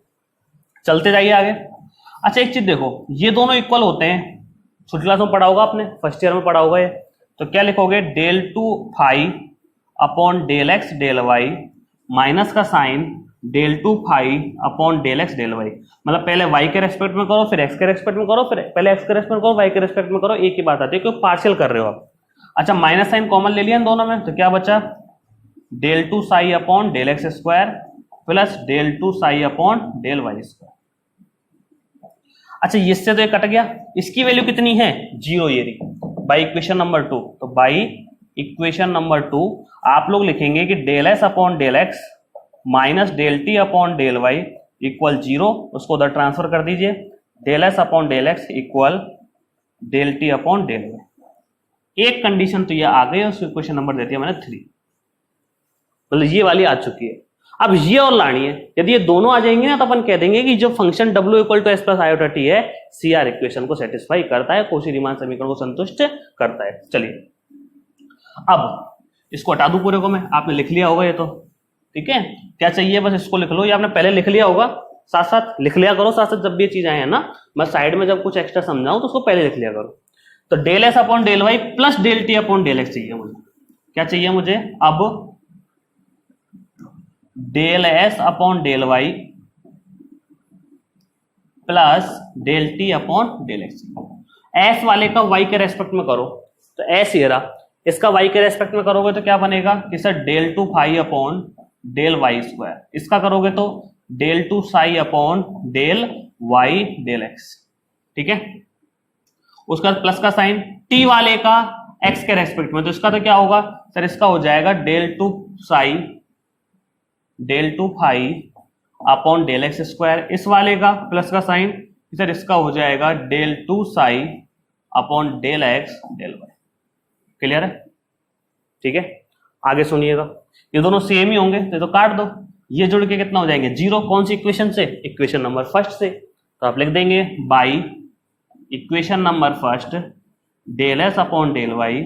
चलते जाइए आगे। अच्छा एक चीज देखो, ये दोनों इक्वल होते हैं, छोटी क्लास में पढ़ा होगा आपने, फर्स्ट ईयर में पढ़ा होगा ये। तो क्या लिखोगे, del two five upon del x del y minus का sign del two five upon del x del Y, मतलब पहले y के रेस्पेक्ट में करो, फिर x के रेस्पेक्ट में करो, फिर पहले x के रेस्पेक्ट में करो, y के रेस्पेक्ट में करो, एक ही बात आती है क्योंकि पार्शियल कर रहे हो आप। अच्छा माइनस साइन कॉमन ले लिया इन दोनों में, तो क्या बचा, del two psi upon del x square plus del two psi upon del Y square. अच्छा इससे तो ये कट गया, इसकी वैल्यू कितनी है, जीरो, ये रही बाई इक्वेशन नंबर 2। तो बाई इक्वेशन नंबर 2 आप लोग लिखेंगे कि del S upon del x minus del T upon del y equal zero, उसको उधर ट्रांसफर कर दीजिए, del S upon del x equal del T upon del y. एक कंडीशन तो ये आ गई, उसको इक्वेशन नंबर दे दिया मैंने 3, मतलब ये वाली आ चुकी है। अब ये और लानी है, यदि ये दोनों आ जाएंगे ना तो अपन कह देंगे कि जो function w equal to s plus iota t है, सीआर इक्वेशन को सेटिस्फाई करता है, कोशी-रीमान समीकरण को संतुष्ट करता है। चलिए अब इसको हटा दूं पूरे को मैं, आपने लिख लिया होगा ये तो, ठीक है, क्या चाहिए बस इसको लिख लो, ये आपने पहले लिख लिया होगा, साथ साथ लिख लिया करो, साथ साथ जब भी ये चीज आए है ना, मैं साइड में जब कुछ एक्स्ट्रा समझाऊं तो उसको पहले लिख लिया करो। तो del S upon del y plus del T upon del x चाहिए मुझे, क्या चाहिए मुझे, अब del S upon del y plus del T upon del x. S वाले का वाई के रेस्पेक्ट में करो, तो एस ये रहा, इसका वाई के रेस्पेक्ट में करोगे तो क्या बनेगा कि sir del two phi upon del Y square, इसका करोगे तो del two psi upon del Y del x, ठीक है। उसका प्लस का साइन टी वाले का एक्स के रेस्पेक्ट में, तो इसका तो क्या होगा सर, इसका हो जाएगा del two psi del two five upon del x square, इस वाले का प्लस का साइन सर इसका हो जाएगा del two psi upon del x del y. Clear है, ठीक है। आगे सुनिएगा, ये दोनों सेम ही होंगे तो काट दो, ये जुड़ के कितना हो जाएंगे, जीरो। कौन सी इक्वेशन से, इक्वेशन नंबर फर्स्ट से, तो आप लिख देंगे by equation number first del S upon del y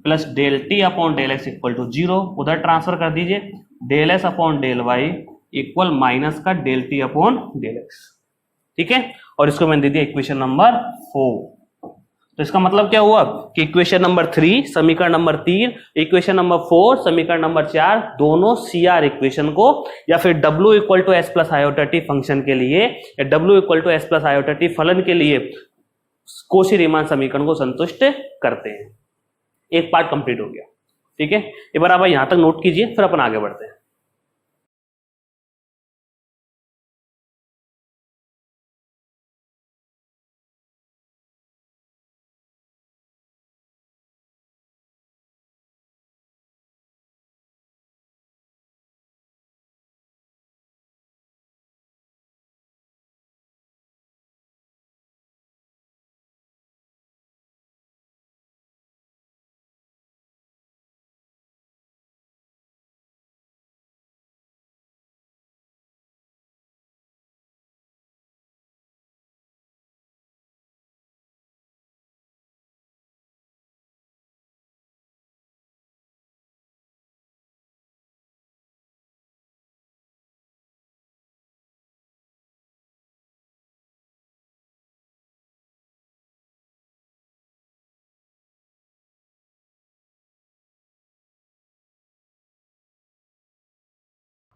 plus del T upon del x equal to zero, उधर ट्रांसफर कर दीजिए, del S upon del y equal minus का del T upon del x, ठीक है। और इसको मैंने दे दिया इक्वेशन नंबर 4। तो इसका मतलब क्या हुआ कि इक्वेशन नंबर 3 समीकरण नंबर 3, इक्वेशन नंबर 4 समीकरण नंबर 4 दोनों सीआर इक्वेशन को, या फिर w equal to s plus iota t function के लिए, या w equal to s plus iota t फलन के लिए कोशी-रीमान समीकरण को संतुष्ट करते हैं। एक पार्ट कंप्लीट हो गया, ठीक है। एक बार आप यहां तक नोट कीजिए, फिर अपन आगे बढ़ते हैं।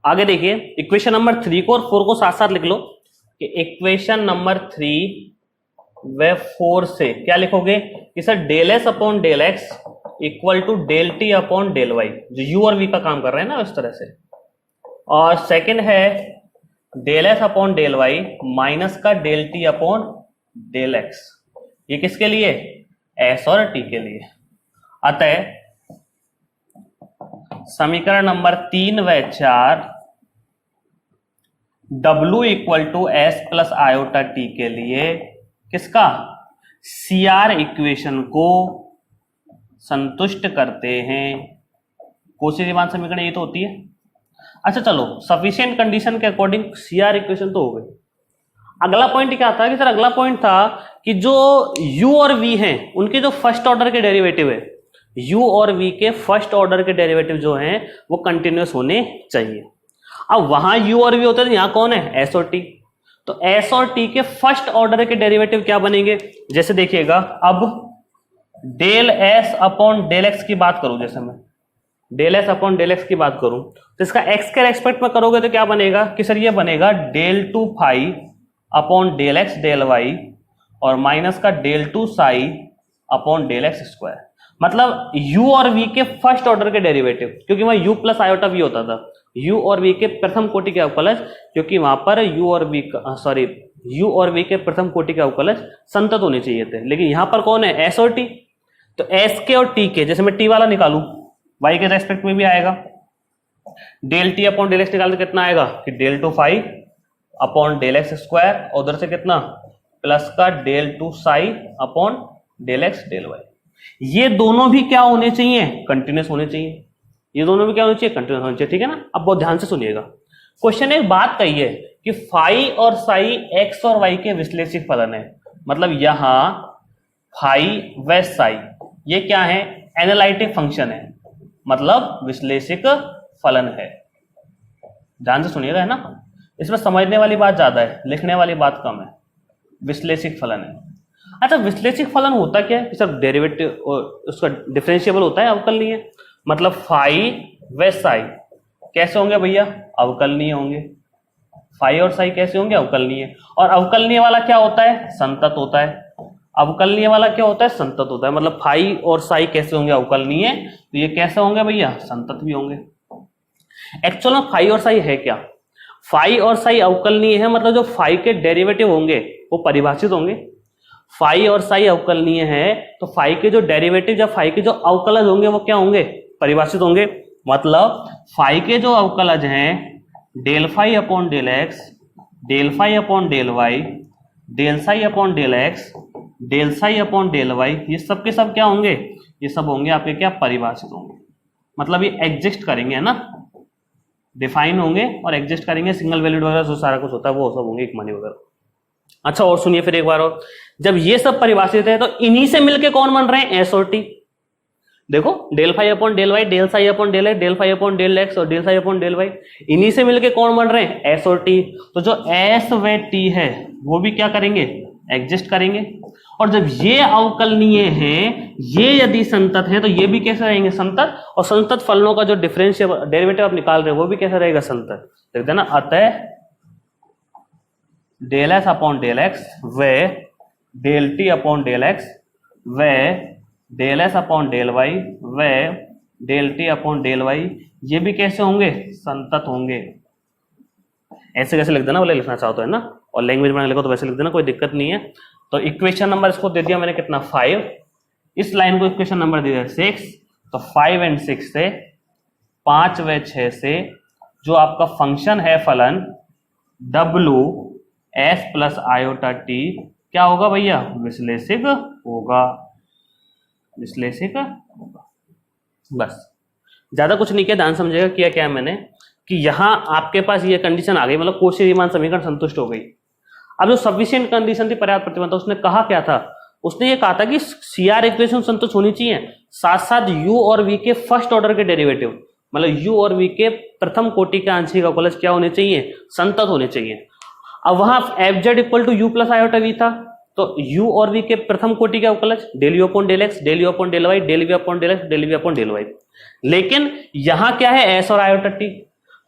आगे देखिए इक्वेशन नंबर 3 को और 4 को साथ साथ लिख लो कि इक्वेशन नंबर 3 व 4 से क्या लिखोगे कि sir del S upon del x equal to del T upon del y, जो यू और वी का काम कर रहे हैं ना इस तरह से। और सेकंड है del S upon del y minus का del T upon del x, ये किसके लिए, एस और टी के लिए। अतः समीकरण नंबर 3 व 4 W equal to s plus iota t के लिए किसका, CR इक्वेशन को संतुष्ट करते हैं। कोशी-रीमान समीकरण ये तो होती है। अच्छा चलो, सफिशिएंट कंडीशन के अकॉर्डिंग CR इक्वेशन तो हो गई। अगला पॉइंट क्या था कि सर अगला पॉइंट था कि जो u और v हैं उनके जो फर्स्ट ऑर्डर के डेरिवेटिव है, u और v के फर्स्ट ऑर्डर के डेरिवेटिव जो हैं वो कंटिन्यूअस होने चाहिए। अब वहां u और v होते हैं, यहां कौन है, s और t। तो s और t के फर्स्ट ऑर्डर के डेरिवेटिव क्या बनेंगे, जैसे देखिएगा अब del s upon del x की बात करूं, जैसे मैं del s upon del x की बात करूं तो इसका x के रेस्पेक्ट में करोगे तो क्या बनेगा कि सर ये बनेगा del two phi upon del x del Y और माइनस का del two psi upon del x square. मतलब u और v के फर्स्ट ऑर्डर के डेरिवेटिव, क्योंकि वहां u प्लस आयोटा v होता था, u और v के प्रथम कोटि के अवकलज, क्योंकि वहां पर u और v के प्रथम कोटि के अवकलज संतत होने चाहिए थे, लेकिन यहां पर कौन है, s और t। तो s के और t के, जैसे मैं t वाला निकालू y के रेस्पेक्ट में भी आएगा, del T upon del x निकालते कितना आएगा कि del two phi upon del x square, और उधर से कितना प्लस का del two psi upon del x del y. ये दोनों भी क्या होने चाहिए, कंटिन्यूअस होने चाहिए। ये दोनों भी क्या होने चाहिए, कंटिन्यूअस होने चाहिए, ठीक है ना। अब बहुत ध्यान से सुनिएगा, क्वेश्चन एक बात कही है कि फाई और साई एक्स और वाई के विश्लेषिक फलन है। मतलब यहां फाई व साई ये क्या है, एनालिटिक फंक्शन है, मतलब विश्लेषिक फलन है। ध्यान से सुनिएगा, है ना। इसमें समझने वाली बात ज्यादा है, लिखने वाली बात कम है। विश्लेषिक फलन है। अच्छा, विश्लेषिक फलन होता क्या है, सर डेरिवेटिव उसका डिफरेंशिएबल होता है, अवकलनीय है। मतलब फाई व साई कैसे होंगे भैया, अवकलनीय होंगे। फाई और साई कैसे होंगे, अवकलनीय। और अवकलनीय वाला क्या होता है, संतत होता है। अवकलनीय वाला क्या होता है, संतत होता है। मतलब फाई और साई कैसे होंगे, अवकलनीय, तो ये कैसे होंगे भैया, संतत भी होंगे। एक्चुअल में फाई और साई है क्या, फाई और साई अवकलनीय है, मतलब जो फाई के डेरिवेटिव होंगे वो परिभाषित होंगे। फाई और साई अवकलनीय है तो फाई के जो डेरिवेटिव या फाई के जो अवकलज होंगे वो क्या होंगे, परिभाषित होंगे। मतलब फाई के जो अवकलज हैं del phi upon del x, del phi upon del Y, del psi upon del x, del psi upon del y, ये सब के सब क्या होंगे, ये सब होंगे आपके क्या, परिभाषित होंगे। मतलब ये एग्जिस्ट करेंगे, है ना, डिफाइन होंगे और एग्जिस्ट करेंगे। सिंगल वैल्यूड वगैरह जो सारा कुछ होता है वो सब होंगे, एक मानी वगैरह। अच्छा और सुनिए फिर एक बार और, जब ये सब परिभाषित है तो इन्हीं से मिलके कौन बन रहे हैं, एस और टी। देखो del phi upon del Y, del psi upon del x, del phi upon del x और del psi upon del y, इन्हीं से मिलके कौन बन रहे हैं, एस और टी। तो जो एस व टी है वो भी क्या करेंगे, एग्जिस्ट करेंगे। और जब ये अवकलनीय हैं, ये यदि संतत है तो ये भी कैसे रहेंगे, संतत। और संतत फलनों का जो डिफरेंशियल डेरिवेटिव आप निकाल रहे हैं वो भी कैसा रहेगा, संतत। देखते हैं ना। अतः del S upon del x व del T upon del x व del S upon del y व del T upon del y, ये भी कैसे होंगे, संतत होंगे। ऐसे कैसे लिख देना, बोले लिखना चाहो तो, है ना। और लैंग्वेज में लिखो तो वैसे लिख देना, कोई दिक्कत नहीं है। तो इक्वेशन नंबर इसको दे दिया मैंने कितना, 5। इस लाइन को इक्वेशन नंबर दे दिया 6। तो 5 और 6 से, 5 व 6 से जो आपका फंक्शन है फलन W S plus iota T क्या होगा भैया, विश्लेषिक होगा, विश्लेषिक होगा। बस ज्यादा कुछ नहीं किया, ध्यान समझेगा किया क्या है मैंने कि यहां आपके पास ये कंडीशन आ गई, मतलब कोशी-रीमान समीकरण संतुष्ट हो गई। अब जो सफिशिएंट कंडीशन थी पर्याप्त प्रतिबंधता, उसने कहा क्या था, उसने ये कहा था कि CR इक्वेशन संतुष्ट होनी चाहिए, साथ साथ u और v के फर्स्ट ऑर्डर के डेरिवेटिव, मतलब u और v के प्रथम कोटि के आंशिक अवकलज क्या होने चाहिए, संतत होने चाहिए। अब वहां fz equal to u plus iota v था, तो u और v के प्रथम कोटि के अवकलज del u upon del x, del u upon del Y, del v upon del x, del v upon del वाई। लेकिन यहां क्या है, s और आयोटा t।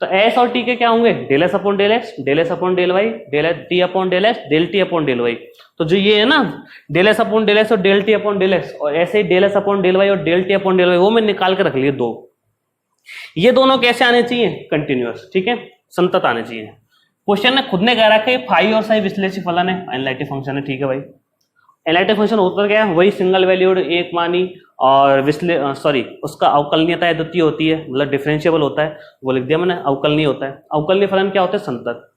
तो एस और टी के क्या होंगे, del S upon del x, del S upon del Y, del T upon del x, del T upon del y. तो जो ये है ना del S upon del x और del T upon del x, और ऐसे ही del S upon del Y और del T upon del y, वो मैंने निकाल के रख लिए दो। ये दोनों कैसे आने चाहिए, कंटिन्यूअस, ठीक है, संतत आने चाहिए। क्वेश्चन ने खुद ने कह रखा है फाई और साई विश्लेषी फलन है, एनालिटिक फंक्शन है, ठीक है भाई। एनालिटिक फंक्शन होता क्या है, वही सिंगल वैल्यूड एक मानी और उसका अवकलनीयता द्वितीय होती है, मतलब डिफरेंशिएबल होता है, वो लिख दिया मैंने, अवकलनीय होता है। अवकलनीय फलन क्या होता है, संतत।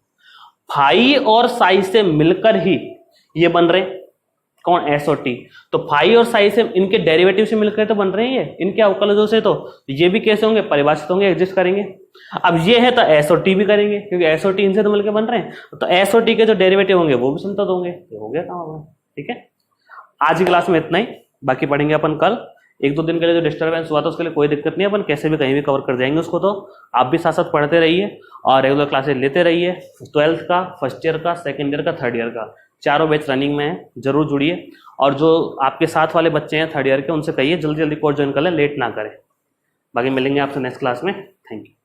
फाई और साई से मिलकर ही ये बन रहे, कौन, एस और टी। तो फाई और साई से, इनके डेरिवेटिव से मिलकर तो बन रहे हैं ये, इनके अवकलजों से। तो ये भी कैसे होंगे, परिभाषित होंगे, एग्जिस्ट करेंगे। अब ये है तो एस और टी भी करेंगे, क्योंकि एस और टी इनसे तो मिलकर बन रहे हैं, तो एस और टी के जो डेरिवेटिव होंगे वो भी संतत होंगे। हो गया काम हमारा, ठीक है। आज की क्लास में इतना ही, बाकी पढ़ेंगे अपन कल। एक दो दिन के लिए जो डिस्टर्बेंस हुआ था उसके लिए कोई दिक्कत नहीं है, अपन कैसे भी कहीं भी कवर कर जाएंगे उसको। तो आप भी साथ साथ पढ़ते रहिए और रेगुलर क्लासेस लेते रहिए। 12th का, फर्स्ट ईयर का, सेकेंड ईयर का, थर्ड ईयर का, चारों बैच रनिंग में है, जरूर जुड़िए। और जो आपके साथ वाले बच्चे हैं थर्ड ईयर के, उनसे कहिए जल्दी जल्दी कोर्स ज्वाइन कर लें, लेट ना करें। बाकी मिलेंगे आपसे नेक्स्ट क्लास में। Thank you.